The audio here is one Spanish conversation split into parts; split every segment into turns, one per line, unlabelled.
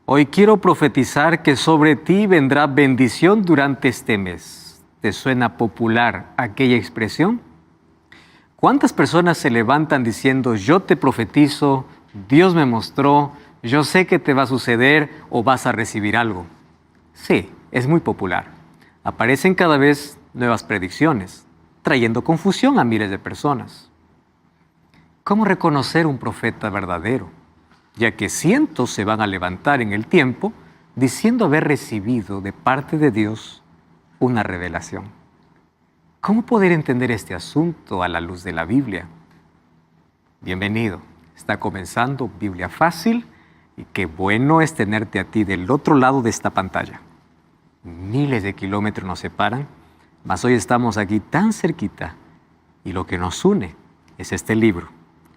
Hoy quiero profetizar que sobre ti vendrá bendición durante este mes. ¿Te suena popular aquella expresión? ¿Cuántas personas se levantan diciendo, yo te profetizo, Dios me mostró, yo sé que te va a suceder o vas a recibir algo? Sí, es muy popular. Aparecen cada vez nuevas predicciones, trayendo confusión a miles de personas. ¿Cómo reconocer un profeta verdadero? Ya que cientos se van a levantar en el tiempo diciendo haber recibido de parte de Dios una revelación. ¿Cómo poder entender este asunto a la luz de la Biblia? Bienvenido, está comenzando Biblia Fácil y qué bueno es tenerte a ti del otro lado de esta pantalla. Miles de kilómetros nos separan, mas hoy estamos aquí tan cerquita y lo que nos une es este libro,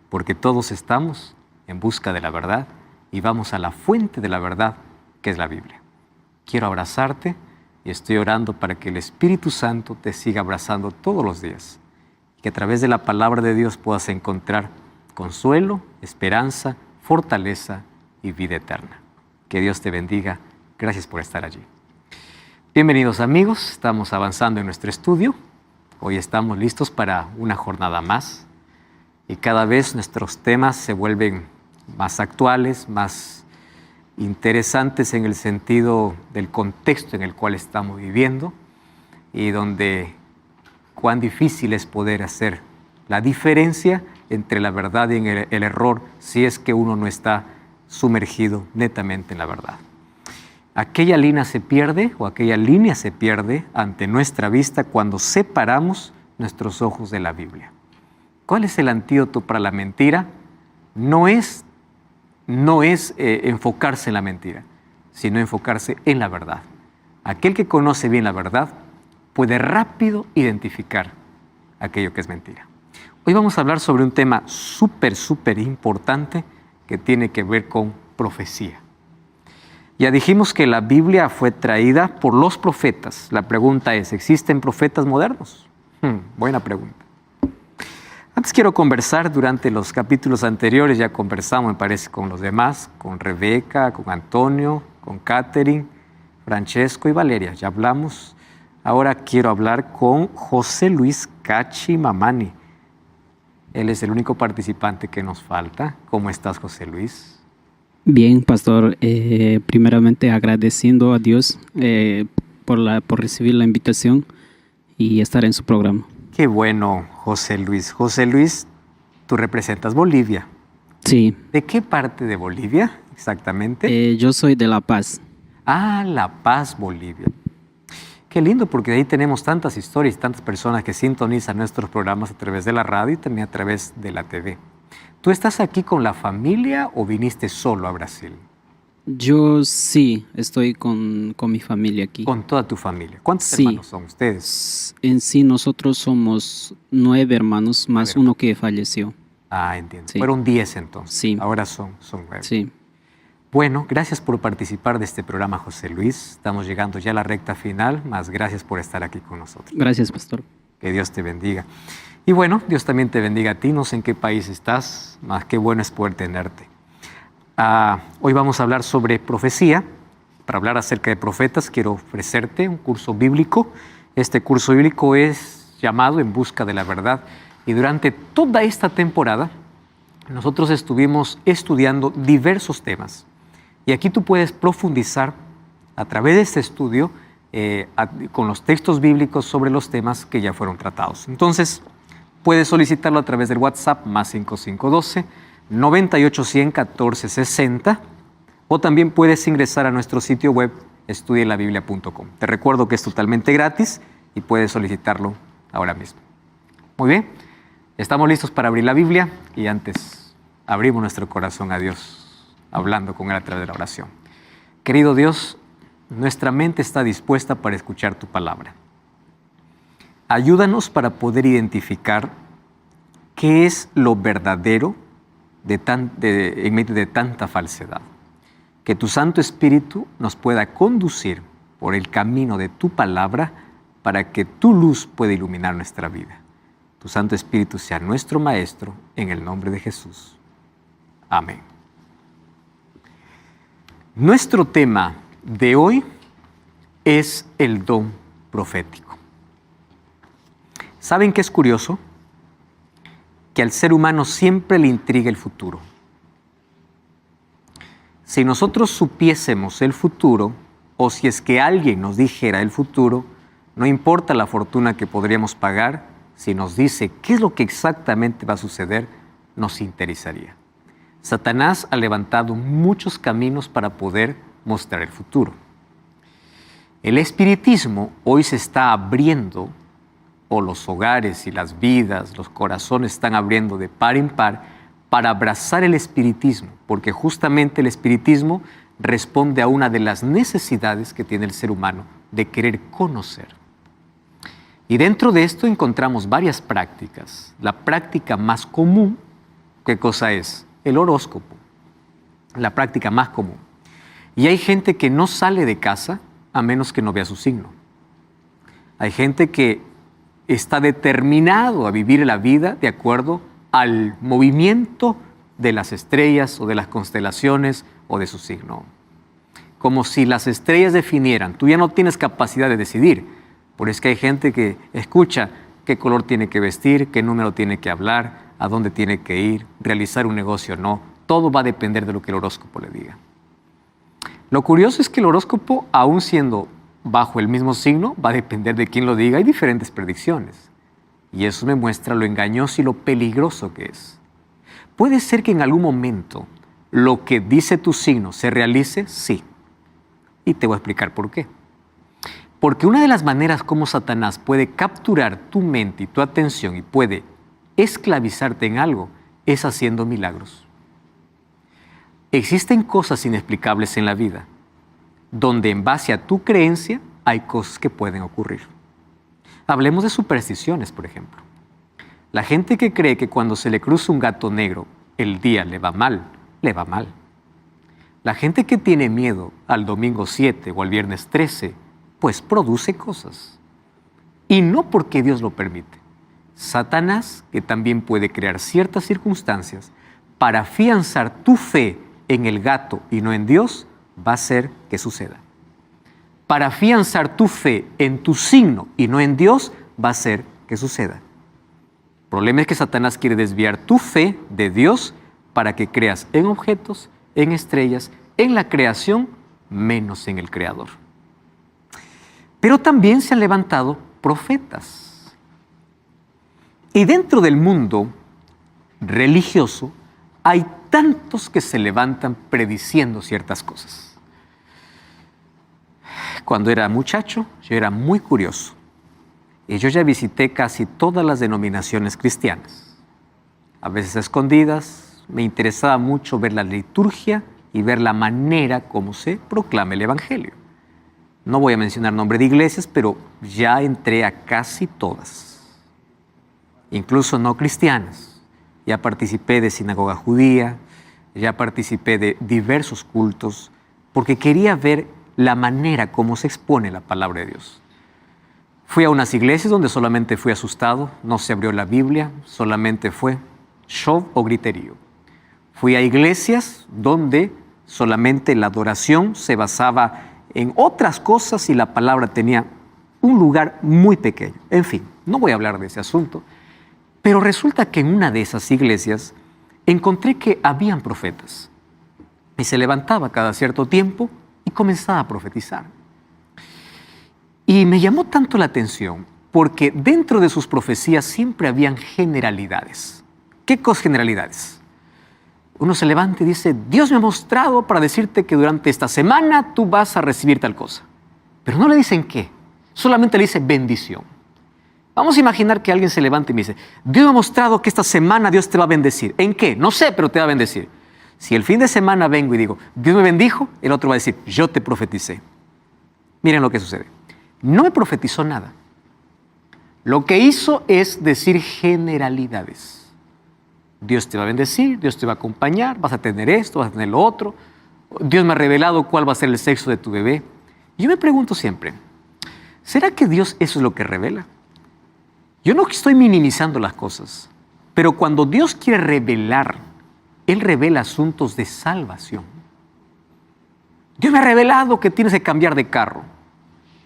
porque todos estamos en busca de la verdad y vamos a la fuente de la verdad, que es la Biblia. Quiero abrazarte y estoy orando para que el Espíritu Santo te siga abrazando todos los días y que a través de la palabra de Dios puedas encontrar consuelo, esperanza, fortaleza y vida eterna. Que Dios te bendiga. Gracias por estar allí. Bienvenidos amigos, estamos avanzando en nuestro estudio. Hoy estamos listos para una jornada más y cada vez nuestros temas se vuelven más actuales, más interesantes en el sentido del contexto en el cual estamos viviendo y donde cuán difícil es poder hacer la diferencia entre la verdad y el error si es que uno no está sumergido netamente en la verdad. Aquella línea se pierde ante nuestra vista cuando separamos nuestros ojos de la Biblia. ¿Cuál es el antídoto para la mentira? No es enfocarse en la mentira, sino enfocarse en la verdad. Aquel que conoce bien la verdad puede rápido identificar aquello que es mentira. Hoy vamos a hablar sobre un tema súper importante que tiene que ver con profecía. Ya dijimos que la Biblia fue traída por los profetas. La pregunta es, ¿existen profetas modernos? Buena pregunta. Antes quiero conversar, durante los capítulos anteriores ya conversamos, me parece, con los demás, con Rebeca, con Antonio, con Catherine, Francesco y Valeria. Ya hablamos. Ahora quiero hablar con José Luis Cachi Mamani. Él es el único participante que nos falta. ¿Cómo estás, José Luis?
Bien, pastor. Primeramente agradeciendo a Dios por recibir la invitación y estar en su programa.
Qué bueno, José Luis. José Luis, tú representas Bolivia.
Sí.
¿De qué parte de Bolivia exactamente?
Yo soy de La Paz.
Ah, La Paz, Bolivia. Qué lindo, porque de ahí tenemos tantas historias, tantas personas que sintonizan nuestros programas a través de la radio y también a través de la TV. ¿Tú estás aquí con la familia o viniste solo a Brasil?
Yo sí, estoy con mi familia aquí.
¿Con toda tu familia? ¿Cuántos hermanos son ustedes?
En sí, nosotros somos 9 hermanos, más uno que falleció.
Ah, entiendo.
Sí.
Fueron 10 entonces.
Sí.
Ahora son 9.
Sí.
Bueno, gracias por participar de este programa, José Luis. Estamos llegando ya a la recta final, más gracias por estar aquí con nosotros.
Gracias, pastor.
Que Dios te bendiga. Y bueno, Dios también te bendiga a ti. No sé en qué país estás, más qué bueno es poder tenerte. Hoy vamos a hablar sobre profecía. Para hablar acerca de profetas, quiero ofrecerte un curso bíblico. Este curso bíblico es llamado En Busca de la Verdad. Y durante toda esta temporada, nosotros estuvimos estudiando diversos temas. Y aquí tú puedes profundizar a través de este estudio con los textos bíblicos sobre los temas que ya fueron tratados. Entonces, puedes solicitarlo a través del WhatsApp más 5512 9810 1460 o también puedes ingresar a nuestro sitio web estudielabiblia.com. Te recuerdo que es totalmente gratis y puedes solicitarlo ahora mismo. Muy bien, estamos listos para abrir la Biblia y antes abrimos nuestro corazón a Dios, hablando con Él a través de la oración. Querido Dios, nuestra mente está dispuesta para escuchar tu palabra. Ayúdanos para poder identificar qué es lo verdadero en medio de tanta falsedad. Que tu Santo Espíritu nos pueda conducir por el camino de tu palabra para que tu luz pueda iluminar nuestra vida. Tu Santo Espíritu sea nuestro Maestro, en el nombre de Jesús. Amén. Nuestro tema de hoy es el don profético. ¿Saben qué es curioso? Que al ser humano siempre le intriga el futuro. Si nosotros supiésemos el futuro, o si es que alguien nos dijera el futuro, no importa la fortuna que podríamos pagar, si nos dice qué es lo que exactamente va a suceder, nos interesaría. Satanás ha levantado muchos caminos para poder mostrar el futuro. El espiritismo hoy se está abriendo, o los hogares y las vidas, los corazones están abriendo de par en par para abrazar el espiritismo, porque justamente el espiritismo responde a una de las necesidades que tiene el ser humano de querer conocer. Y dentro de esto encontramos varias prácticas. La práctica más común, ¿qué cosa es? El horóscopo, la práctica más común. Y hay gente que no sale de casa a menos que no vea su signo. Hay gente que está determinado a vivir la vida de acuerdo al movimiento de las estrellas o de las constelaciones o de su signo. Como si las estrellas definieran, tú ya no tienes capacidad de decidir. Por eso es que hay gente que escucha qué color tiene que vestir, qué número tiene que hablar, a dónde tiene que ir, realizar un negocio o no. Todo va a depender de lo que el horóscopo le diga. Lo curioso es que el horóscopo, aún siendo bajo el mismo signo, va a depender de quién lo diga. Hay diferentes predicciones. Y eso me muestra lo engañoso y lo peligroso que es. ¿Puede ser que en algún momento lo que dice tu signo se realice? Sí. Y te voy a explicar por qué. Porque una de las maneras como Satanás puede capturar tu mente y tu atención y puede esclavizarte en algo es haciendo milagros. Existen cosas inexplicables en la vida, donde en base a tu creencia hay cosas que pueden ocurrir. Hablemos de supersticiones, por ejemplo. La gente que cree que cuando se le cruza un gato negro, el día le va mal, le va mal. La gente que tiene miedo al domingo 7 o al viernes 13, pues produce cosas. Y no porque Dios lo permite. Satanás, que también puede crear ciertas circunstancias para afianzar tu fe en el gato y no en Dios, va a hacer que suceda. Para afianzar tu fe en tu signo y no en Dios, va a hacer que suceda. El problema es que Satanás quiere desviar tu fe de Dios para que creas en objetos, en estrellas, en la creación, menos en el Creador. Pero también se han levantado profetas. Y dentro del mundo religioso hay tantos que se levantan prediciendo ciertas cosas. Cuando era muchacho, yo era muy curioso. Y yo ya visité casi todas las denominaciones cristianas. A veces a escondidas, me interesaba mucho ver la liturgia y ver la manera como se proclama el Evangelio. No voy a mencionar nombre de iglesias, pero ya entré a casi todas, incluso no cristianas. Ya participé de sinagoga judía, ya participé de diversos cultos, porque quería ver la manera como se expone la palabra de Dios. Fui a unas iglesias donde solamente fui asustado, no se abrió la Biblia, solamente fue show o griterío. Fui a iglesias donde solamente la adoración se basaba en otras cosas y la palabra tenía un lugar muy pequeño. En fin, no voy a hablar de ese asunto, pero resulta que en una de esas iglesias encontré que habían profetas y se levantaba cada cierto tiempo y comenzaba a profetizar. Y me llamó tanto la atención porque dentro de sus profecías siempre habían generalidades. ¿Qué cosas generalidades? Uno se levanta y dice, Dios me ha mostrado para decirte que durante esta semana tú vas a recibir tal cosa. Pero no le dicen qué, solamente le dice bendición. Vamos a imaginar que alguien se levanta y me dice, Dios me ha mostrado que esta semana Dios te va a bendecir. ¿En qué? No sé, pero te va a bendecir. Si el fin de semana vengo y digo, Dios me bendijo, el otro va a decir, yo te profeticé. Miren lo que sucede. No me profetizó nada. Lo que hizo es decir generalidades. Dios te va a bendecir, Dios te va a acompañar, vas a tener esto, vas a tener lo otro. Dios me ha revelado cuál va a ser el sexo de tu bebé. Y yo me pregunto siempre, ¿será que Dios eso es lo que revela? Yo no estoy minimizando las cosas, pero cuando Dios quiere revelar, Él revela asuntos de salvación. Dios me ha revelado que tienes que cambiar de carro.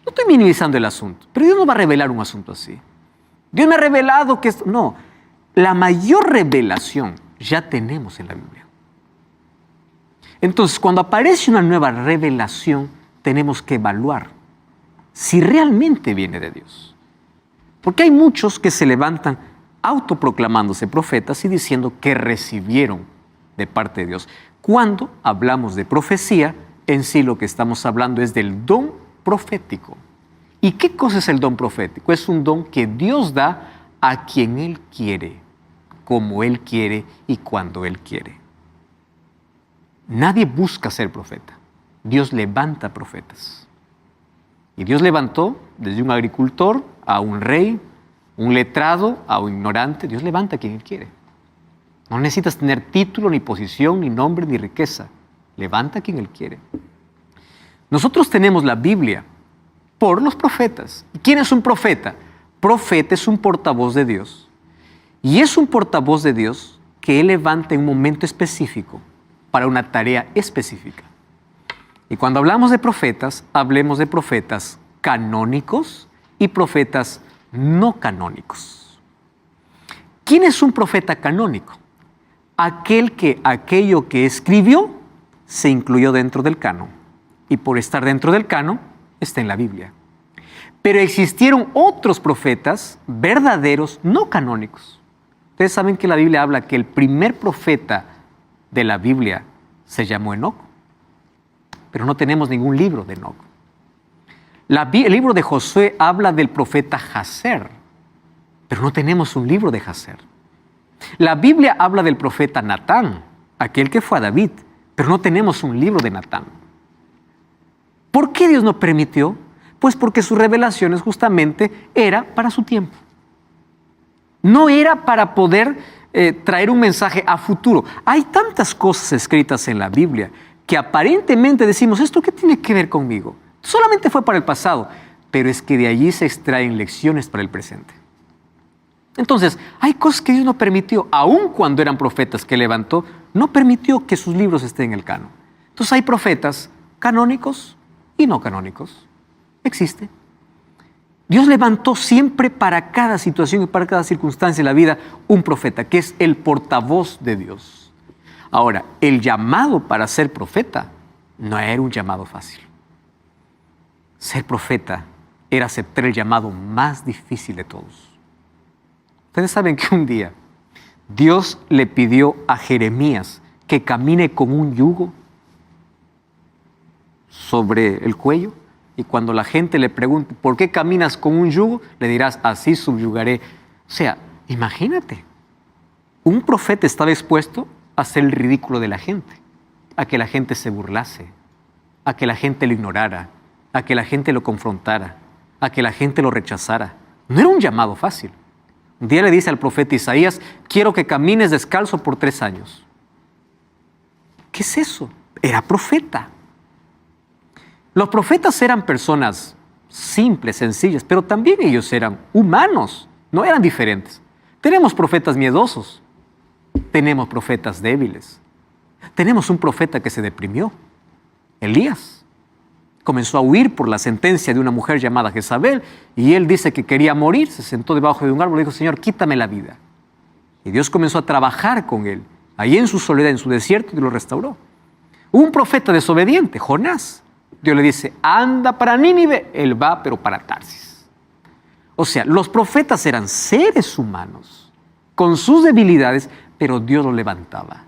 No estoy minimizando el asunto, pero Dios no va a revelar un asunto así. Dios me ha revelado que esto... No, la mayor revelación ya tenemos en la Biblia. Entonces, cuando aparece una nueva revelación, tenemos que evaluar si realmente viene de Dios. Porque hay muchos que se levantan autoproclamándose profetas y diciendo que recibieron de parte de Dios. Cuando hablamos de profecía, en sí lo que estamos hablando es del don profético. ¿Y qué cosa es el don profético? Es un don que Dios da a quien Él quiere, como Él quiere y cuando Él quiere. Nadie busca ser profeta. Dios levanta profetas. Y Dios levantó desde un agricultor a un rey, un letrado a un ignorante. Dios levanta a quien Él quiere. No necesitas tener título, ni posición, ni nombre, ni riqueza. Levanta a quien Él quiere. Nosotros tenemos la Biblia por los profetas. ¿Y quién es un profeta? Profeta es un portavoz de Dios. Y es un portavoz de Dios que Él levanta en un momento específico para una tarea específica. Y cuando hablamos de profetas, hablemos de profetas canónicos y profetas no canónicos. ¿Quién es un profeta canónico? Aquel que aquello que escribió se incluyó dentro del canon. Y por estar dentro del canon, está en la Biblia. Pero existieron otros profetas verdaderos no canónicos. Ustedes saben que la Biblia habla que el primer profeta de la Biblia se llamó Enoc, pero no tenemos ningún libro de Enoc. El libro de Josué habla del profeta Jazer, pero no tenemos un libro de Jazer. La Biblia habla del profeta Natán, aquel que fue a David, pero no tenemos un libro de Natán. ¿Por qué Dios no permitió? Pues porque sus revelaciones justamente era para su tiempo. No era para poder traer un mensaje a futuro. Hay tantas cosas escritas en la Biblia que aparentemente decimos, ¿esto qué tiene que ver conmigo? Solamente fue para el pasado, pero es que de allí se extraen lecciones para el presente. Entonces, hay cosas que Dios no permitió, aun cuando eran profetas que levantó, no permitió que sus libros estén en el canon. Entonces hay profetas canónicos y no canónicos. Existe. Dios levantó siempre para cada situación y para cada circunstancia de la vida un profeta, que es el portavoz de Dios. Ahora, el llamado para ser profeta no era un llamado fácil. Ser profeta era aceptar el llamado más difícil de todos. Ustedes saben que un día Dios le pidió a Jeremías que camine con un yugo sobre el cuello. Y cuando la gente le pregunte, ¿por qué caminas con un yugo? Le dirás, así subyugaré. O sea, imagínate, un profeta estaba expuesto a hacer el ridículo de la gente, a que la gente se burlase, a que la gente lo ignorara, a que la gente lo confrontara, a que la gente lo rechazara. No era un llamado fácil. Un día le dice al profeta Isaías, quiero que camines descalzo por 3 años. ¿Qué es eso? Era profeta. Los profetas eran personas simples, sencillas, pero también ellos eran humanos, no eran diferentes. Tenemos profetas miedosos, tenemos profetas débiles, tenemos un profeta que se deprimió, Elías. Comenzó a huir por la sentencia de una mujer llamada Jezabel y él dice que quería morir, se sentó debajo de un árbol y dijo, Señor, quítame la vida. Y Dios comenzó a trabajar con él, ahí en su soledad, en su desierto, y lo restauró. Hubo un profeta desobediente, Jonás. Dios le dice, anda para Nínive, él va, pero para Tarsis. O sea, los profetas eran seres humanos, con sus debilidades, pero Dios los levantaba.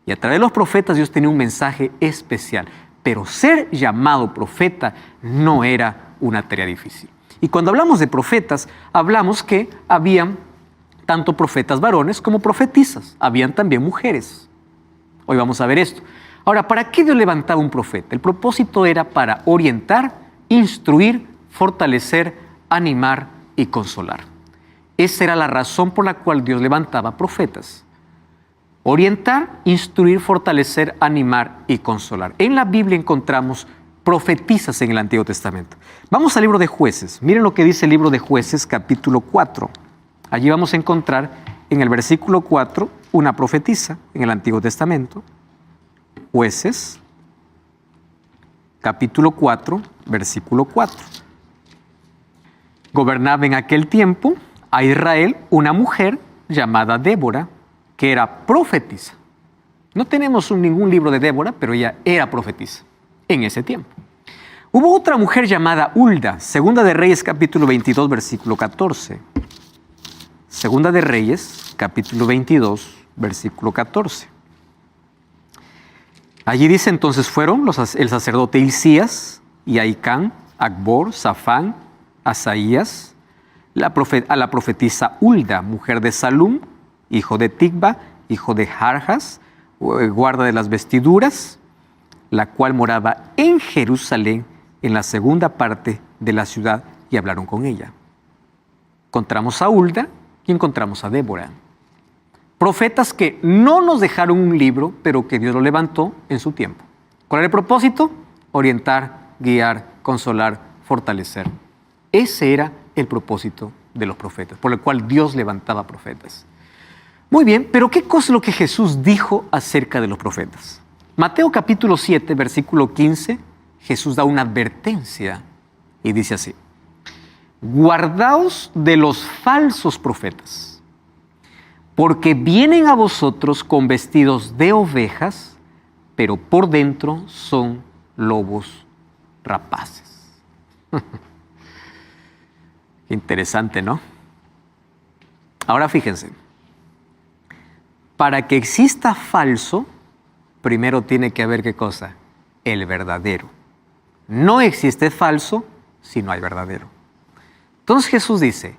Y a través de los profetas Dios tenía un mensaje especial. Pero ser llamado profeta no era una tarea difícil. Y cuando hablamos de profetas, hablamos que habían tanto profetas varones como profetisas. Habían también mujeres. Hoy vamos a ver esto. Ahora, ¿para qué Dios levantaba un profeta? El propósito era para orientar, instruir, fortalecer, animar y consolar. Esa era la razón por la cual Dios levantaba profetas. Orientar, instruir, fortalecer, animar y consolar. En la Biblia encontramos profetisas en el Antiguo Testamento. Vamos al libro de Jueces. Miren lo que dice el libro de Jueces, capítulo 4. Allí vamos a encontrar en el versículo 4 una profetisa en el Antiguo Testamento. Jueces, capítulo 4, versículo 4. Gobernaba en aquel tiempo a Israel una mujer llamada Débora, que era profetisa. No tenemos ningún libro de Débora, pero ella era profetisa en ese tiempo. Hubo otra mujer llamada Hulda, Segunda de Reyes, capítulo 22, versículo 14. Segunda de Reyes, capítulo 22, versículo 14. Allí dice: entonces fueron el sacerdote Hilcías y Ahicam, Acbor, Safán, Asaías, a la profetisa Hulda, mujer de Salum, hijo de Ticba, hijo de Jarjas, guarda de las vestiduras, la cual moraba en Jerusalén, en la segunda parte de la ciudad, y hablaron con ella. Encontramos a Hulda y encontramos a Débora. Profetas que no nos dejaron un libro, pero que Dios lo levantó en su tiempo. ¿Cuál era el propósito? Orientar, guiar, consolar, fortalecer. Ese era el propósito de los profetas, por el cual Dios levantaba profetas. Muy bien, pero ¿qué cosa es lo que Jesús dijo acerca de los profetas? Mateo capítulo 7, versículo 15, Jesús da una advertencia y dice así: guardaos de los falsos profetas, porque vienen a vosotros con vestidos de ovejas, pero por dentro son lobos rapaces. Interesante, ¿no? Ahora fíjense, para que exista falso, primero tiene que haber ¿qué cosa? El verdadero. No existe falso si no hay verdadero. Entonces Jesús dice,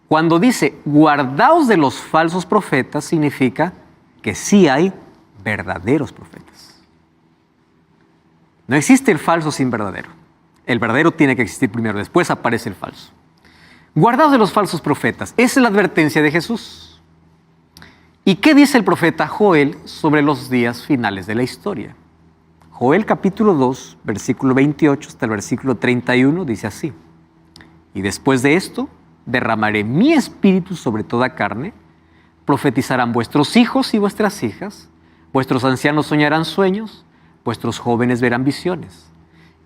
cuando dice guardaos de los falsos profetas, significa que sí hay verdaderos profetas. No existe el falso sin verdadero. El verdadero tiene que existir primero, después aparece el falso. Guardaos de los falsos profetas. Esa es la advertencia de Jesús. ¿Y qué dice el profeta Joel sobre los días finales de la historia? Joel capítulo 2, versículo 28 hasta el versículo 31 dice así: y después de esto derramaré mi espíritu sobre toda carne, profetizarán vuestros hijos y vuestras hijas, vuestros ancianos soñarán sueños, vuestros jóvenes verán visiones.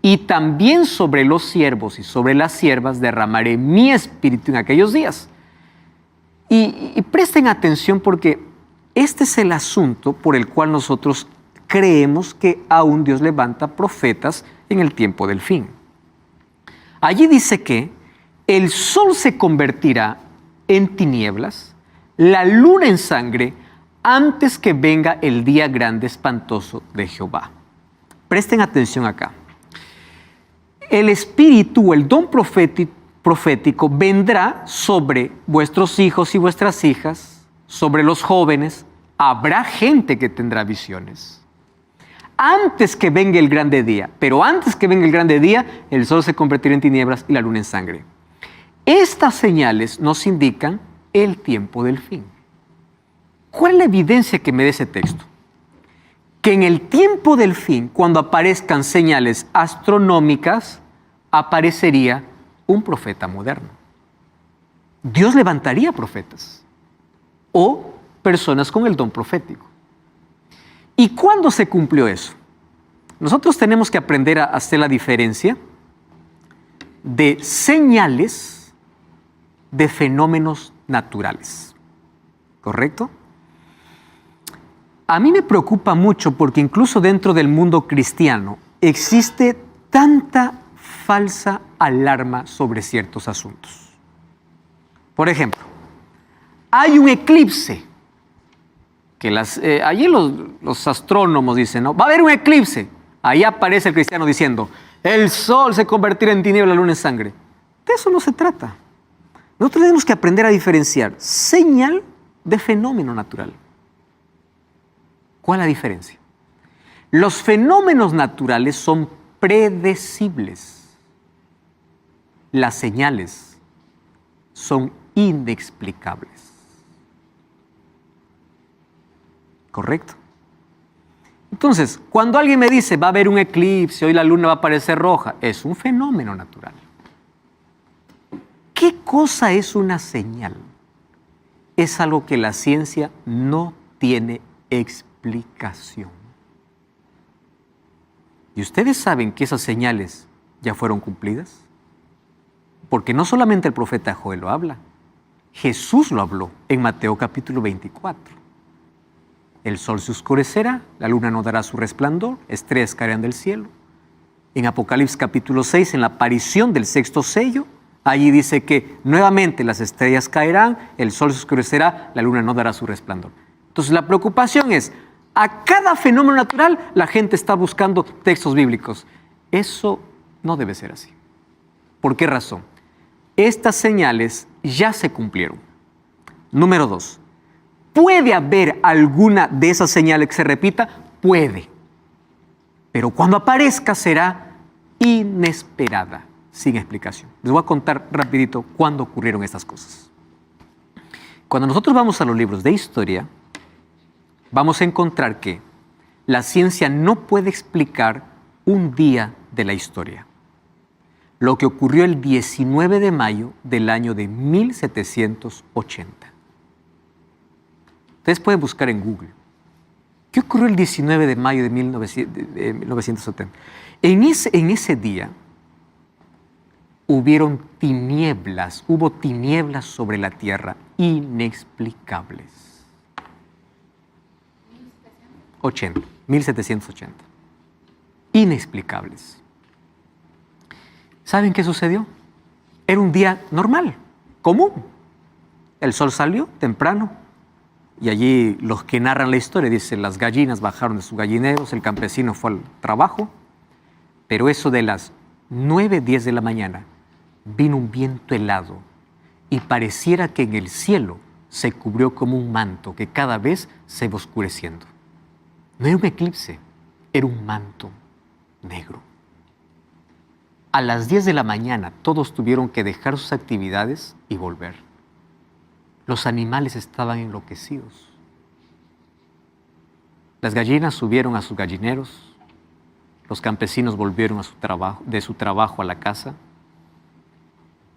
Y también sobre los siervos y sobre las siervas derramaré mi espíritu en aquellos días. Y presten atención, porque este es el asunto por el cual nosotros creemos que aún Dios levanta profetas en el tiempo del fin. Allí dice que el sol se convertirá en tinieblas, la luna en sangre, antes que venga el día grande espantoso de Jehová. Presten atención acá. El espíritu, el don profético vendrá sobre vuestros hijos y vuestras hijas, sobre los jóvenes. Habrá gente que tendrá visiones antes que venga el grande día. Pero antes que venga el grande día, el sol se convertirá en tinieblas y la luna en sangre. Estas señales nos indican el tiempo del fin. ¿Cuál es la evidencia que me da ese texto? Que en el tiempo del fin, cuando aparezcan señales astronómicas, aparecería un profeta moderno. Dios levantaría profetas o personas con el don profético. ¿Y cuándo se cumplió eso? Nosotros tenemos que aprender a hacer la diferencia de señales de fenómenos naturales. ¿Correcto? A mí me preocupa mucho porque incluso dentro del mundo cristiano existe tanta falsa alarma sobre ciertos asuntos. Por ejemplo, hay un eclipse, que allí los astrónomos dicen, ¿no? Va a haber un eclipse. Ahí aparece el cristiano diciendo, el sol se convertirá en tiniebla, la luna en sangre. De eso no se trata. Nosotros tenemos que aprender a diferenciar señal de fenómeno natural. ¿Cuál es la diferencia? Los fenómenos naturales son predecibles. Las señales son inexplicables. ¿Correcto? Entonces, cuando alguien me dice va a haber un eclipse, hoy la luna va a aparecer roja, es un fenómeno natural. ¿Qué cosa es una señal? Es algo que la ciencia no tiene explicación. ¿Y ustedes saben que esas señales ya fueron cumplidas? Porque no solamente el profeta Joel lo habla, Jesús lo habló en Mateo capítulo 24. El sol se oscurecerá, la luna no dará su resplandor, estrellas caerán del cielo. En Apocalipsis capítulo 6, en la aparición del sexto sello, allí dice que nuevamente las estrellas caerán, el sol se oscurecerá, la luna no dará su resplandor. Entonces la preocupación es, a cada fenómeno natural la gente está buscando textos bíblicos. Eso no debe ser así. ¿Por qué razón? Estas señales ya se cumplieron. Número 2. ¿Puede haber alguna de esas señales que se repita? Puede. Pero cuando aparezca será inesperada, sin explicación. Les voy a contar rapidito cuándo ocurrieron estas cosas. Cuando nosotros vamos a los libros de historia, vamos a encontrar que la ciencia no puede explicar un día de la historia. Lo que ocurrió el 19 de mayo del año de 1780. Ustedes pueden buscar en Google. ¿Qué ocurrió el 19 de mayo de 1970? En ese día hubo tinieblas sobre la tierra inexplicables. 1780. Inexplicables. ¿Saben qué sucedió? Era un día normal, común. El sol salió temprano y allí los que narran la historia dicen las gallinas bajaron de sus gallineros, el campesino fue al trabajo, pero eso de las 9, 10 de la mañana vino un viento helado y pareciera que en el cielo se cubrió como un manto que cada vez se iba oscureciendo. No era un eclipse, era un manto negro. A las 10 de la mañana todos tuvieron que dejar sus actividades y volver. Los animales estaban enloquecidos. Las gallinas subieron a sus gallineros, los campesinos volvieron de su trabajo a la casa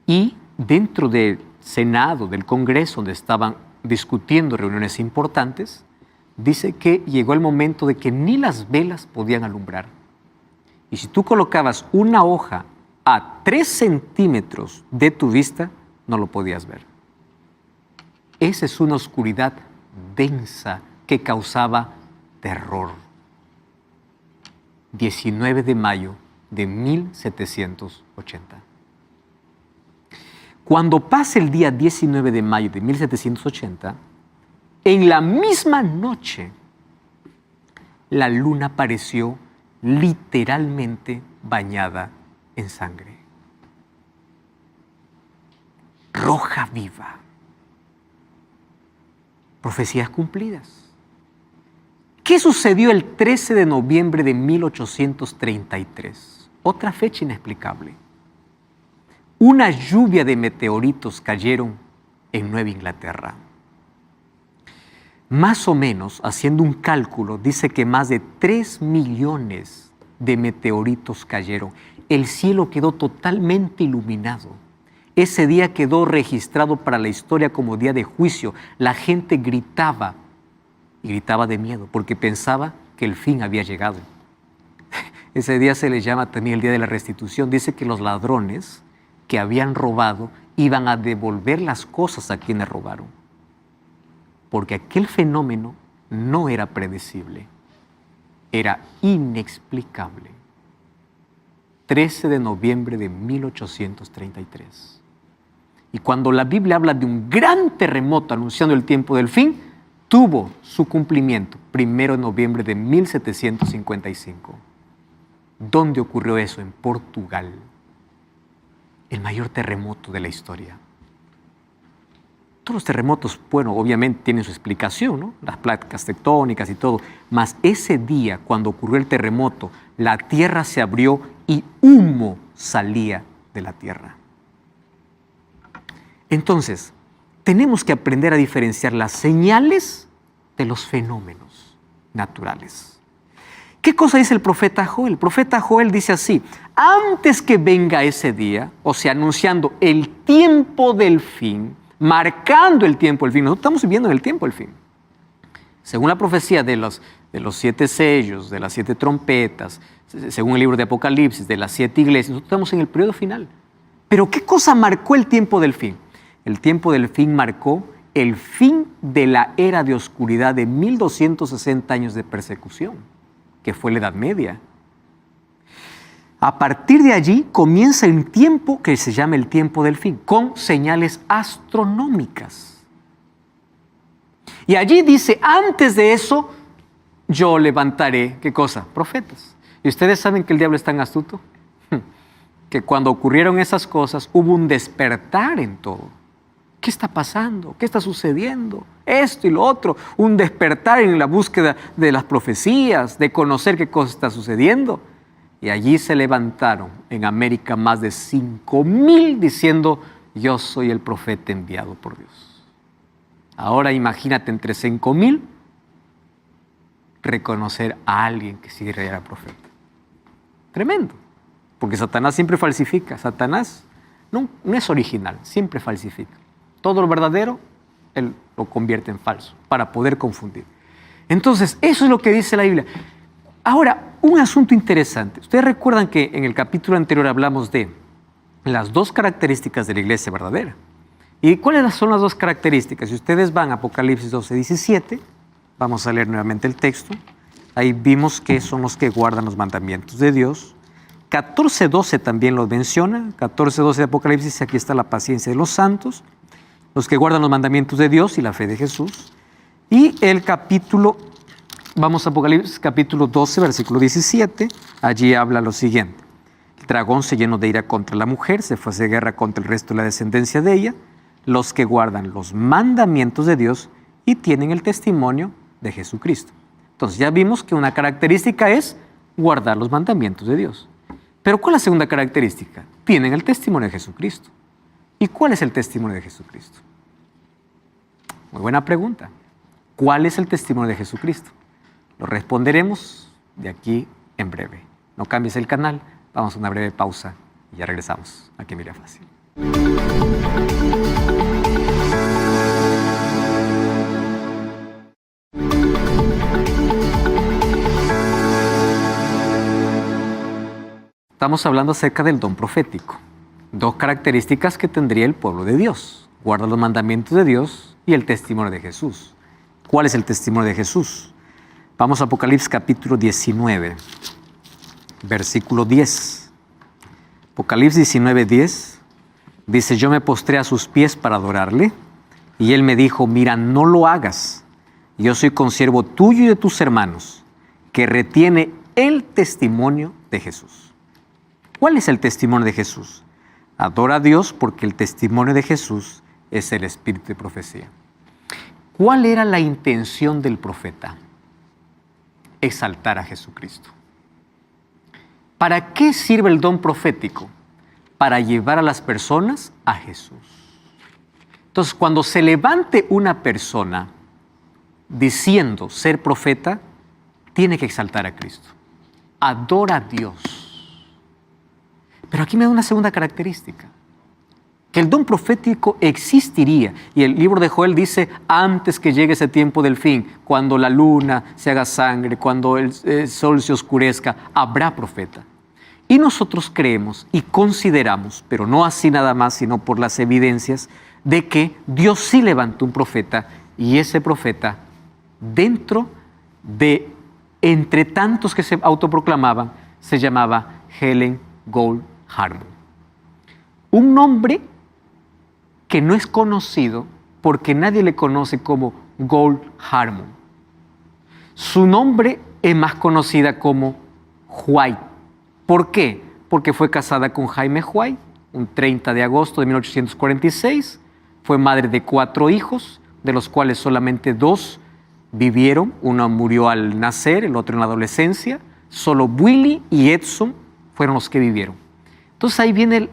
y dentro del Senado, del Congreso, donde estaban discutiendo reuniones importantes, dice que llegó el momento de que ni las velas podían alumbrar. Y si tú colocabas una hoja a 3 centímetros de tu vista, no lo podías ver. Esa es una oscuridad densa que causaba terror. 19 de mayo de 1780. Cuando pasa el día 19 de mayo de 1780, en la misma noche, la luna apareció literalmente bañada en sangre. Roja viva. Profecías cumplidas. ¿Qué sucedió el 13 de noviembre de 1833? Otra fecha inexplicable. Una lluvia de meteoritos cayeron en Nueva Inglaterra. Más o menos, haciendo un cálculo, dice que más de 3 millones de meteoritos cayeron. El cielo quedó totalmente iluminado. Ese día quedó registrado para la historia como día de juicio. La gente gritaba, y gritaba de miedo, porque pensaba que el fin había llegado. Ese día se le llama también el día de la restitución. Dice que los ladrones que habían robado iban a devolver las cosas a quienes robaron. Porque aquel fenómeno no era predecible, era inexplicable. 13 de noviembre de 1833. Y cuando la Biblia habla de un gran terremoto anunciando el tiempo del fin, tuvo su cumplimiento 1 de noviembre de 1755. ¿Dónde ocurrió eso? En Portugal. El mayor terremoto de la historia. Todos los terremotos, bueno, obviamente tienen su explicación, ¿no? Las placas tectónicas y todo. Mas ese día, cuando ocurrió el terremoto, la tierra se abrió y humo salía de la tierra. Entonces, tenemos que aprender a diferenciar las señales de los fenómenos naturales. ¿Qué cosa dice el profeta Joel? El profeta Joel dice así: antes que venga ese día, o sea, anunciando el tiempo del fin, marcando el tiempo del fin. Nosotros estamos viviendo en el tiempo del fin. Según la profecía de los 7 sellos, de las 7 trompetas, según el libro de Apocalipsis, de las 7 iglesias, nosotros estamos en el periodo final. Pero ¿qué cosa marcó el tiempo del fin? El tiempo del fin marcó el fin de la era de oscuridad de 1260 años de persecución, que fue la Edad Media. A partir de allí comienza el tiempo que se llama el tiempo del fin, con señales astronómicas. Y allí dice, antes de eso, yo levantaré, ¿qué cosa? Profetas. ¿Y ustedes saben que el diablo es tan astuto? Que cuando ocurrieron esas cosas, hubo un despertar en todo. ¿Qué está pasando? ¿Qué está sucediendo? Esto y lo otro. Un despertar en la búsqueda de las profecías, de conocer qué cosa está sucediendo. Y allí se levantaron en América más de 5,000 diciendo, yo soy el profeta enviado por Dios. Ahora imagínate entre 5,000 reconocer a alguien que sí era profeta. Tremendo. Porque Satanás siempre falsifica. Satanás no es original, siempre falsifica. Todo lo verdadero, él lo convierte en falso para poder confundir. Entonces, eso es lo que dice la Biblia. Ahora, un asunto interesante. Ustedes recuerdan que en el capítulo anterior hablamos de las 2 características de la iglesia verdadera. ¿Y cuáles son las 2 características? Si ustedes van a Apocalipsis 12:17, vamos a leer nuevamente el texto. Ahí vimos que son los que guardan los mandamientos de Dios. 14:12 también los menciona. 14:12 de Apocalipsis, aquí está la paciencia de los santos, los que guardan los mandamientos de Dios y la fe de Jesús. Y el capítulo, vamos a Apocalipsis capítulo 12, versículo 17, allí habla lo siguiente. El dragón se llenó de ira contra la mujer, se fue a hacer guerra contra el resto de la descendencia de ella, los que guardan los mandamientos de Dios y tienen el testimonio de Jesucristo. Entonces ya vimos que una característica es guardar los mandamientos de Dios. Pero ¿cuál es la segunda característica? Tienen el testimonio de Jesucristo. ¿Y cuál es el testimonio de Jesucristo? Muy buena pregunta. ¿Cuál es el testimonio de Jesucristo? Lo responderemos de aquí en breve. No cambies el canal, vamos a una breve pausa y ya regresamos aquí en Biblia Fácil. Estamos hablando acerca del don profético. 2 características que tendría el pueblo de Dios. Guarda los mandamientos de Dios y el testimonio de Jesús. ¿Cuál es el testimonio de Jesús? Vamos a Apocalipsis capítulo 19, versículo 10. Apocalipsis 19:10 dice, yo me postré a sus pies para adorarle y él me dijo, mira, no lo hagas. Yo soy consiervo tuyo y de tus hermanos, que retiene el testimonio de Jesús. ¿Cuál es el testimonio de Jesús? Adora a Dios porque el testimonio de Jesús es el espíritu de profecía. ¿Cuál era la intención del profeta? Exaltar a Jesucristo. ¿Para qué sirve el don profético? Para llevar a las personas a Jesús. Entonces, cuando se levante una persona diciendo ser profeta, tiene que exaltar a Cristo. Adora a Dios. Pero aquí me da una segunda característica, que el don profético existiría. Y el libro de Joel dice, antes que llegue ese tiempo del fin, cuando la luna se haga sangre, cuando el sol se oscurezca, habrá profeta. Y nosotros creemos y consideramos, pero no así nada más, sino por las evidencias, de que Dios sí levantó un profeta, y ese profeta, dentro de, entre tantos que se autoproclamaban, se llamaba Helen Gold Harmon. Un nombre que no es conocido porque nadie le conoce como Gold Harmon. Su nombre es más conocida como White. ¿Por qué? Porque fue casada con Jaime White un 30 de agosto de 1846. Fue madre de 4 hijos, de los cuales solamente 2 vivieron. Uno murió al nacer, el otro en la adolescencia. Solo Willie y Edson fueron los que vivieron. Entonces ahí viene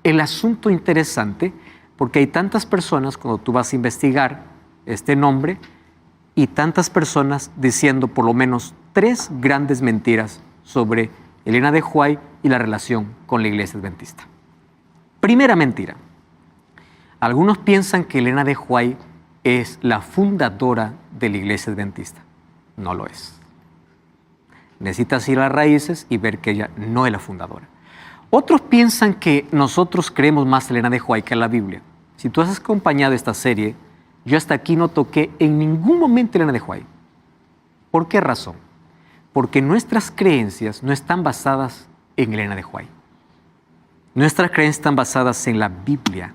el asunto interesante, porque hay tantas personas, cuando tú vas a investigar este nombre, y tantas personas diciendo por lo menos 3 grandes mentiras sobre Elena de White y la relación con la iglesia adventista. Primera mentira. Algunos piensan que Elena de White es la fundadora de la iglesia adventista. No lo es. Necesitas ir a las raíces y ver que ella no es la fundadora. Otros piensan que nosotros creemos más a Elena de White que a la Biblia. Si tú has acompañado esta serie, yo hasta aquí no toqué en ningún momento a Elena de White. ¿Por qué razón? Porque nuestras creencias no están basadas en Elena de White. Nuestras creencias están basadas en la Biblia.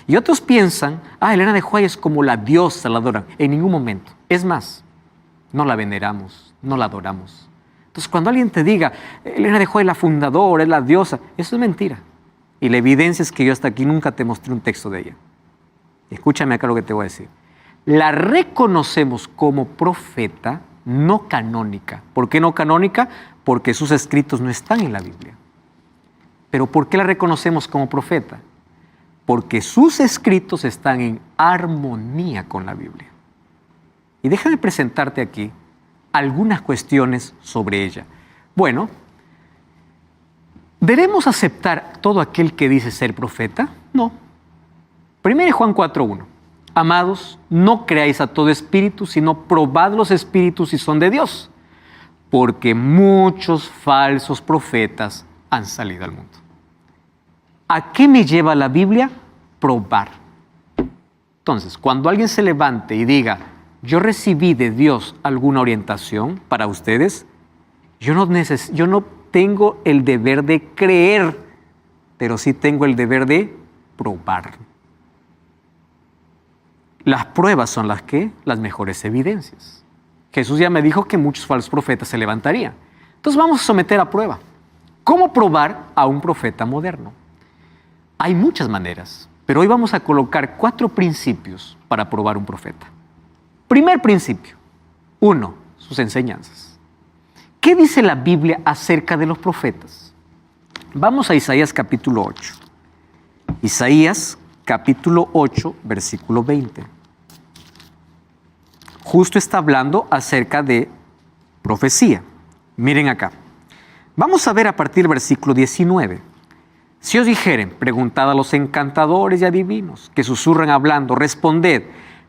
Y otros piensan, Elena de White es como la diosa, la adoran. En ningún momento. Es más, no la veneramos, no la adoramos. Entonces, cuando alguien te diga, Elena de White es la fundadora, es la diosa, eso es mentira. Y la evidencia es que yo hasta aquí nunca te mostré un texto de ella. Escúchame acá lo que te voy a decir. La reconocemos como profeta no canónica. ¿Por qué no canónica? Porque sus escritos no están en la Biblia. ¿Pero por qué la reconocemos como profeta? Porque sus escritos están en armonía con la Biblia. Y déjame presentarte aquí algunas cuestiones sobre ella. Bueno, ¿debemos aceptar todo aquel que dice ser profeta? No. 1 Juan 4:1. Amados, no creáis a todo espíritu, sino probad los espíritus si son de Dios, porque muchos falsos profetas han salido al mundo. ¿A qué me lleva la Biblia? Probar. Entonces, cuando alguien se levante y diga, yo recibí de Dios alguna orientación para ustedes, yo no tengo el deber de creer, pero sí tengo el deber de probar. Las pruebas son las mejores evidencias. Jesús ya me dijo que muchos falsos profetas se levantarían. Entonces vamos a someter a prueba. ¿Cómo probar a un profeta moderno? Hay muchas maneras, pero hoy vamos a colocar 4 principios para probar un profeta. Primer principio. 1. Sus enseñanzas. ¿Qué dice la Biblia acerca de los profetas? Vamos a Isaías capítulo 8. Isaías capítulo 8, versículo 20. Justo está hablando acerca de profecía. Miren acá. Vamos a ver a partir del versículo 19. Si os dijeren, preguntad a los encantadores y adivinos que susurran hablando, responded,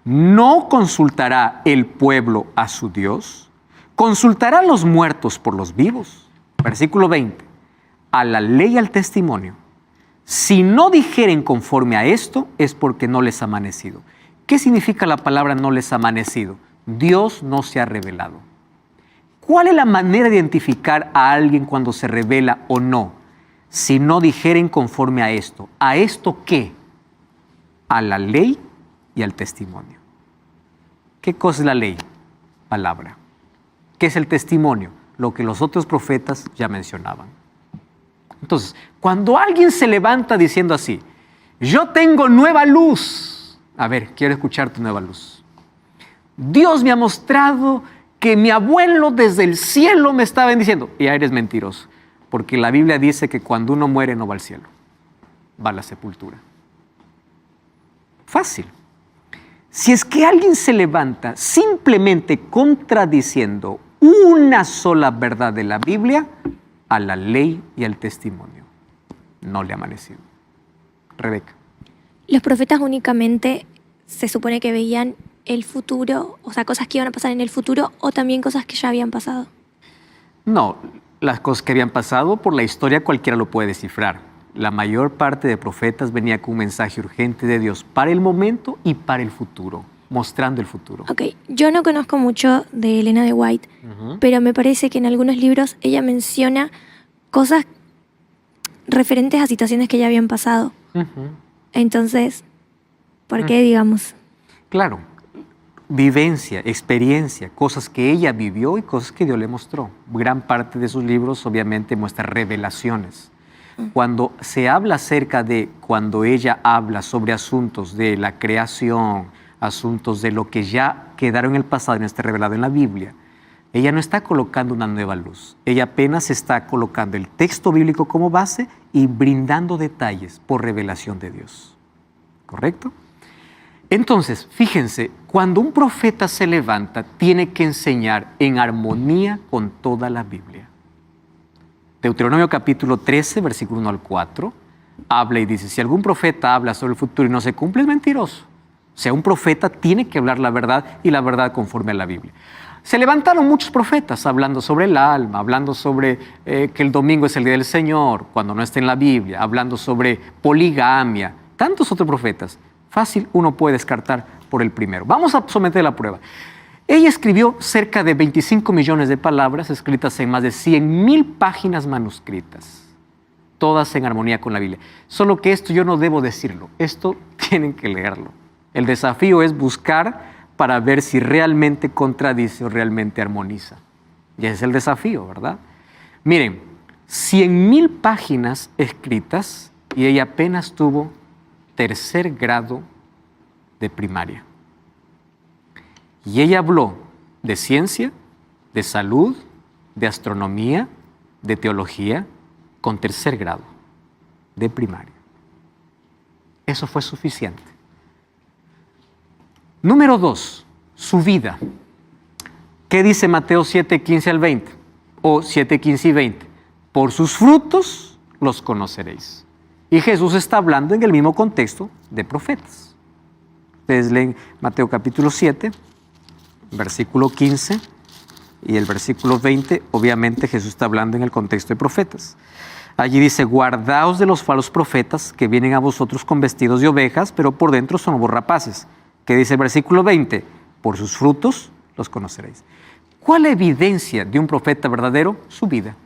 ¿no consultará el pueblo a su Dios? ¿Consultará a los muertos por los vivos? Versículo 20. A la ley y al testimonio. Si no dijeren conforme a esto, es porque no les ha amanecido. ¿Qué significa la palabra no les ha amanecido? Dios no se ha revelado. ¿Cuál es la manera de identificar a alguien cuando se revela o no? Si no dijeren conforme a esto. ¿A esto qué? A la ley y al testimonio. ¿Qué cosa es la ley? Palabra. ¿Qué es el testimonio? Lo que los otros profetas ya mencionaban. Entonces, cuando alguien se levanta diciendo así, yo tengo nueva luz. A ver, quiero escuchar tu nueva luz. Dios me ha mostrado que mi abuelo desde el cielo me está bendiciendo. Y eres mentiroso, porque la Biblia dice que cuando uno muere no va al cielo, va a la sepultura. Fácil. Si es que alguien se levanta simplemente contradiciendo una sola verdad de la Biblia, a la ley y al testimonio, no le ha amanecido. Rebeca.
Los profetas únicamente se supone que veían el futuro, o sea, cosas que iban a pasar en el futuro o también cosas que ya habían pasado.
No, las cosas que habían pasado por la historia cualquiera lo puede descifrar. La mayor parte de profetas venía con un mensaje urgente de Dios para el momento y para el futuro, mostrando el futuro.
Ok, yo no conozco mucho de Elena de White, pero me parece que en algunos libros ella menciona cosas referentes a situaciones que ya habían pasado. Entonces, ¿por qué, digamos?
Claro, vivencia, experiencia, cosas que ella vivió y cosas que Dios le mostró. Gran parte de sus libros obviamente muestra revelaciones. Cuando se habla acerca de, cuando ella habla sobre asuntos de la creación, asuntos de lo que ya quedaron en el pasado y no está revelado en la Biblia, ella no está colocando una nueva luz. Ella apenas está colocando el texto bíblico como base y brindando detalles por revelación de Dios. ¿Correcto? Entonces, fíjense, cuando un profeta se levanta, tiene que enseñar en armonía con toda la Biblia. Deuteronomio capítulo 13, versículo 1 al 4, habla y dice, si algún profeta habla sobre el futuro y no se cumple, es mentiroso. O sea, un profeta tiene que hablar la verdad y la verdad conforme a la Biblia. Se levantaron muchos profetas hablando sobre el alma, hablando sobre que el domingo es el día del Señor, cuando no está en la Biblia, hablando sobre poligamia, tantos otros profetas. Fácil uno puede descartar por el primero. Vamos a someter la prueba. Ella escribió cerca de 25 millones de palabras escritas en más de 100,000 páginas manuscritas, todas en armonía con la Biblia. Solo que esto yo no debo decirlo, esto tienen que leerlo. El desafío es buscar para ver si realmente contradice o realmente armoniza. Y ese es el desafío, ¿verdad? Miren, 100,000 páginas escritas y ella apenas tuvo 3er grado de primaria. Y ella habló de ciencia, de salud, de astronomía, de teología, con 3er grado de primaria. Eso fue suficiente. Número 2, su vida. ¿Qué dice Mateo 7, 15 al 20? O 7, 15 y 20. Por sus frutos los conoceréis. Y Jesús está hablando en el mismo contexto de profetas. Ustedes leen Mateo capítulo 7, versículo 15 y el versículo 20. Obviamente Jesús está hablando en el contexto de profetas. Allí dice, guardaos de los falsos profetas que vienen a vosotros con vestidos de ovejas, pero por dentro son lobos rapaces. ¿Qué dice el versículo 20? Por sus frutos los conoceréis. ¿Cuál es la evidencia de un profeta verdadero? Su vida.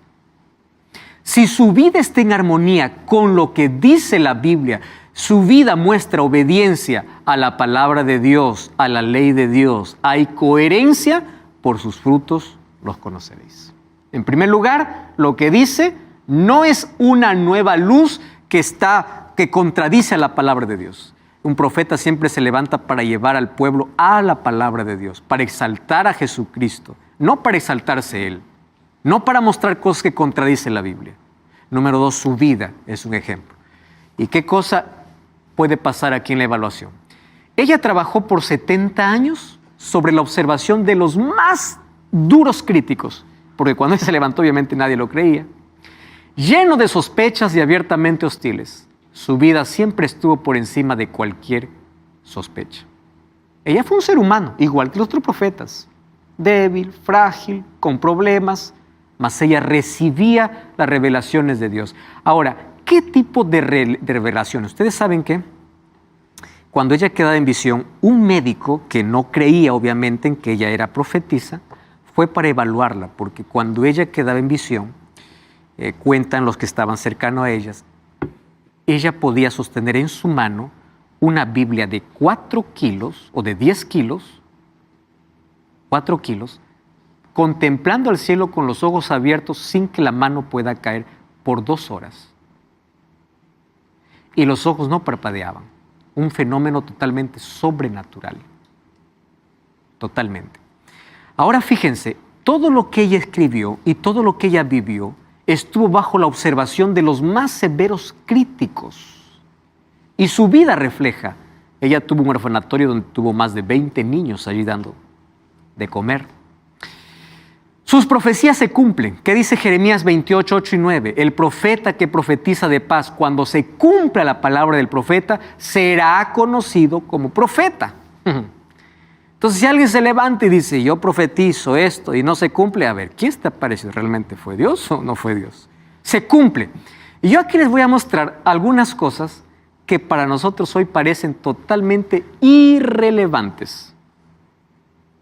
Si su vida está en armonía con lo que dice la Biblia, su vida muestra obediencia a la palabra de Dios, a la ley de Dios, hay coherencia, por sus frutos los conoceréis. En primer lugar, lo que dice no es una nueva luz que contradice a la palabra de Dios. Un profeta siempre se levanta para llevar al pueblo a la palabra de Dios, para exaltar a Jesucristo, no para exaltarse él, no para mostrar cosas que contradicen la Biblia. Número 2, su vida es un ejemplo. ¿Y qué cosa puede pasar aquí en la evaluación? Ella trabajó por 70 años sobre la observación de los más duros críticos, porque cuando ella se levantó obviamente nadie lo creía, lleno de sospechas y abiertamente hostiles. Su vida siempre estuvo por encima de cualquier sospecha. Ella fue un ser humano, igual que los otros profetas, débil, frágil, con problemas, mas ella recibía las revelaciones de Dios. Ahora, ¿qué tipo de revelaciones? Ustedes saben que cuando ella quedaba en visión, un médico que no creía obviamente en que ella era profetisa, fue para evaluarla, porque cuando ella quedaba en visión, cuentan los que estaban cercanos a ella podía sostener en su mano una Biblia de 4 kilos o de 10 kilos, 4 kilos, contemplando al cielo con los ojos abiertos sin que la mano pueda caer por 2 horas. Y los ojos no parpadeaban. Un fenómeno totalmente sobrenatural. Totalmente. Ahora fíjense, todo lo que ella escribió y todo lo que ella vivió estuvo bajo la observación de los más severos críticos. Y su vida refleja. Ella tuvo un orfanatorio donde tuvo más de 20 niños allí dando de comer. Sus profecías se cumplen. ¿Qué dice Jeremías 28, 8 y 9? El profeta que profetiza de paz, cuando se cumpla la palabra del profeta, será conocido como profeta. Entonces, si alguien se levanta y dice, yo profetizo esto y no se cumple, a ver, ¿quién está parecido? ¿Realmente fue Dios o no fue Dios? Se cumple. Y yo aquí les voy a mostrar algunas cosas que para nosotros hoy parecen totalmente irrelevantes.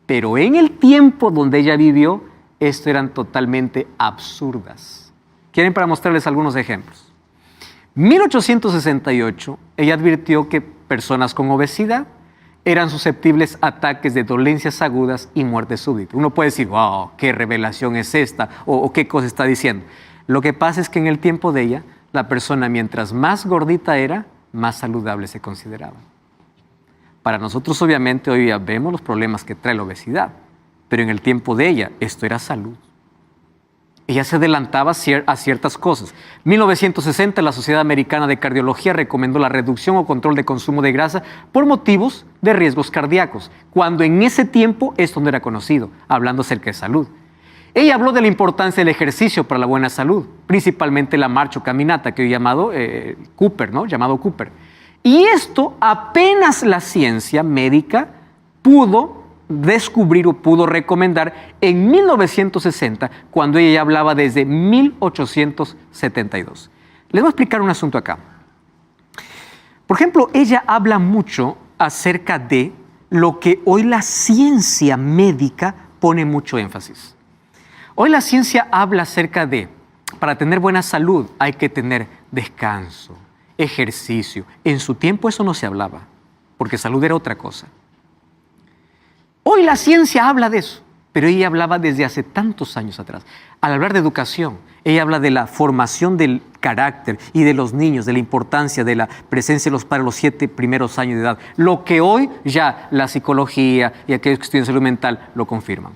Pero en el tiempo donde ella vivió, esto eran totalmente absurdas. ¿Quieren para mostrarles algunos ejemplos? 1868, ella advirtió que personas con obesidad eran susceptibles a ataques de dolencias agudas y muerte súbita. Uno puede decir, wow, qué revelación es esta, o qué cosa está diciendo. Lo que pasa es que en el tiempo de ella, la persona mientras más gordita era, más saludable se consideraba. Para nosotros, obviamente, hoy ya vemos los problemas que trae la obesidad, pero en el tiempo de ella, esto era salud. Ella se adelantaba a ciertas cosas. En 1960, la Sociedad Americana de Cardiología recomendó la reducción o control de consumo de grasa por motivos de riesgos cardíacos, cuando en ese tiempo esto no era conocido, hablando acerca de salud. Ella habló de la importancia del ejercicio para la buena salud, principalmente la marcha o caminata, que hoy llamado Cooper, ¿no? Llamado Cooper. Y esto apenas la ciencia médica pudo descubrir o pudo recomendar en 1960, cuando ella ya hablaba desde 1872. Les voy a explicar un asunto acá. Por ejemplo, ella habla mucho acerca de lo que hoy la ciencia médica pone mucho énfasis. Hoy la ciencia habla acerca de, para tener buena salud hay que tener descanso, ejercicio. En su tiempo eso no se hablaba, porque salud era otra cosa. Hoy la ciencia habla de eso, pero ella hablaba desde hace tantos años atrás. Al hablar de educación, ella habla de la formación del carácter y de los niños, de la importancia de la presencia de los padres los 7 primeros años de edad. Lo que hoy ya la psicología y aquellos que estudian salud mental lo confirman.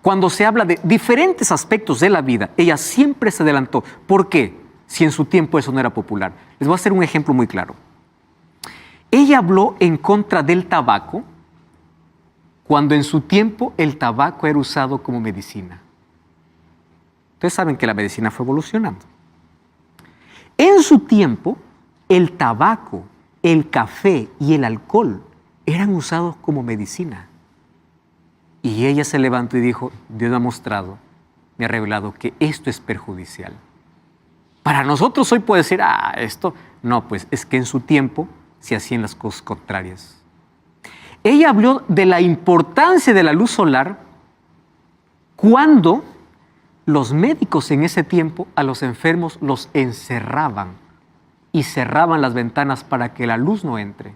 Cuando se habla de diferentes aspectos de la vida, ella siempre se adelantó. ¿Por qué? Si en su tiempo eso no era popular. Les voy a hacer un ejemplo muy claro. Ella habló en contra del tabaco, cuando en su tiempo el tabaco era usado como medicina. Ustedes saben que la medicina fue evolucionando. En su tiempo, el tabaco, el café y el alcohol eran usados como medicina. Y ella se levantó y dijo, Dios me ha mostrado, me ha revelado que esto es perjudicial. Para nosotros hoy puede decir, esto... No, pues es que en su tiempo se hacían las cosas contrarias. Ella habló de la importancia de la luz solar cuando los médicos en ese tiempo a los enfermos los encerraban y cerraban las ventanas para que la luz no entre.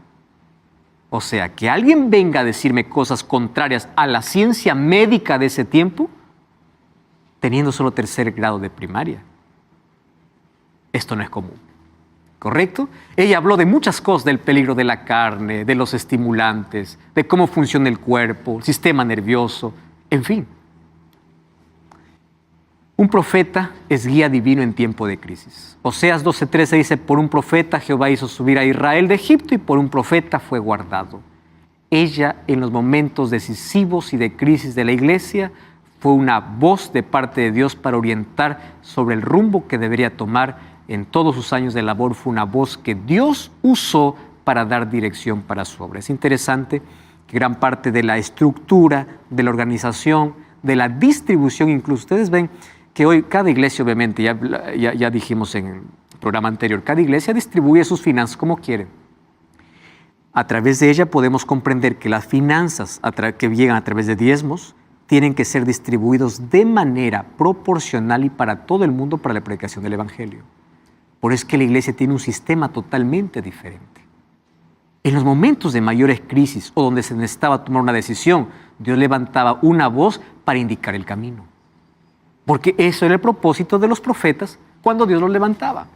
O sea, que alguien venga a decirme cosas contrarias a la ciencia médica de ese tiempo, teniendo solo 3er grado de primaria. Esto no es común. ¿Correcto? Ella habló de muchas cosas, del peligro de la carne, de los estimulantes, de cómo funciona el cuerpo, el sistema nervioso, en fin. Un profeta es guía divino en tiempo de crisis. Oseas 12:13 dice, por un profeta Jehová hizo subir a Israel de Egipto y por un profeta fue guardado. Ella, en los momentos decisivos y de crisis de la iglesia, fue una voz de parte de Dios para orientar sobre el rumbo que debería tomar. En todos sus años de labor fue una voz que Dios usó para dar dirección para su obra. Es interesante que gran parte de la estructura, de la organización, de la distribución, incluso ustedes ven que hoy cada iglesia, obviamente, ya dijimos en el programa anterior, cada iglesia distribuye sus finanzas como quiere. A través de ella podemos comprender que las finanzas que llegan a través de diezmos tienen que ser distribuidos de manera proporcional y para todo el mundo para la predicación del Evangelio. Por eso es que la iglesia tiene un sistema totalmente diferente. En los momentos de mayores crisis o donde se necesitaba tomar una decisión, Dios levantaba una voz para indicar el camino. Porque eso era el propósito de los profetas cuando Dios los levantaba.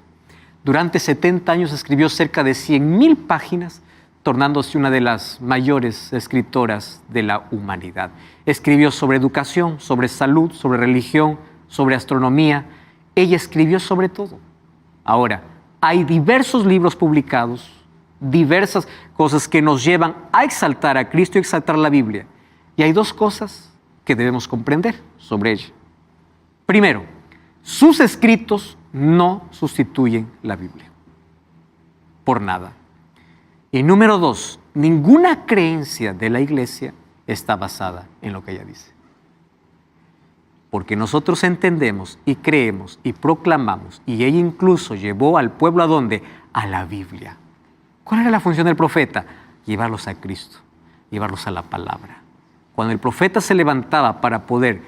Durante 70 años escribió cerca de 100,000 páginas, tornándose una de las mayores escritoras de la humanidad. Escribió sobre educación, sobre salud, sobre religión, sobre astronomía. Ella escribió sobre todo. Ahora, hay diversos libros publicados, diversas cosas que nos llevan a exaltar a Cristo y exaltar la Biblia. Y hay 2 cosas que debemos comprender sobre ella. Primero, sus escritos no sustituyen la Biblia. Por nada. Y número 2, ninguna creencia de la iglesia está basada en lo que ella dice. Porque nosotros entendemos y creemos y proclamamos, y ella incluso llevó al pueblo ¿a dónde? A la Biblia. ¿Cuál era la función del profeta? Llevarlos a Cristo, llevarlos a la palabra. Cuando el profeta se levantaba para poder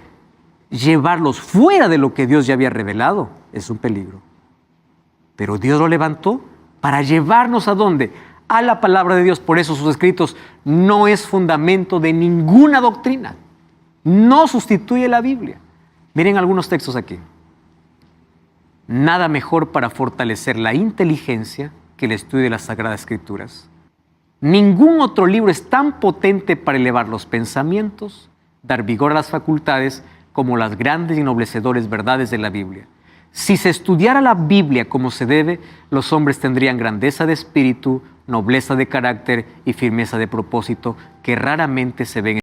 llevarlos fuera de lo que Dios ya había revelado, es un peligro. Pero Dios lo levantó para llevarnos ¿a dónde? A la palabra de Dios. Por eso sus escritos no es fundamento de ninguna doctrina. No sustituye la Biblia. Miren algunos textos aquí. Nada mejor para fortalecer la inteligencia que el estudio de las Sagradas Escrituras. Ningún otro libro es tan potente para elevar los pensamientos, dar vigor a las facultades, como las grandes y ennoblecedores verdades de la Biblia. Si se estudiara la Biblia como se debe, los hombres tendrían grandeza de espíritu, nobleza de carácter y firmeza de propósito que raramente se ven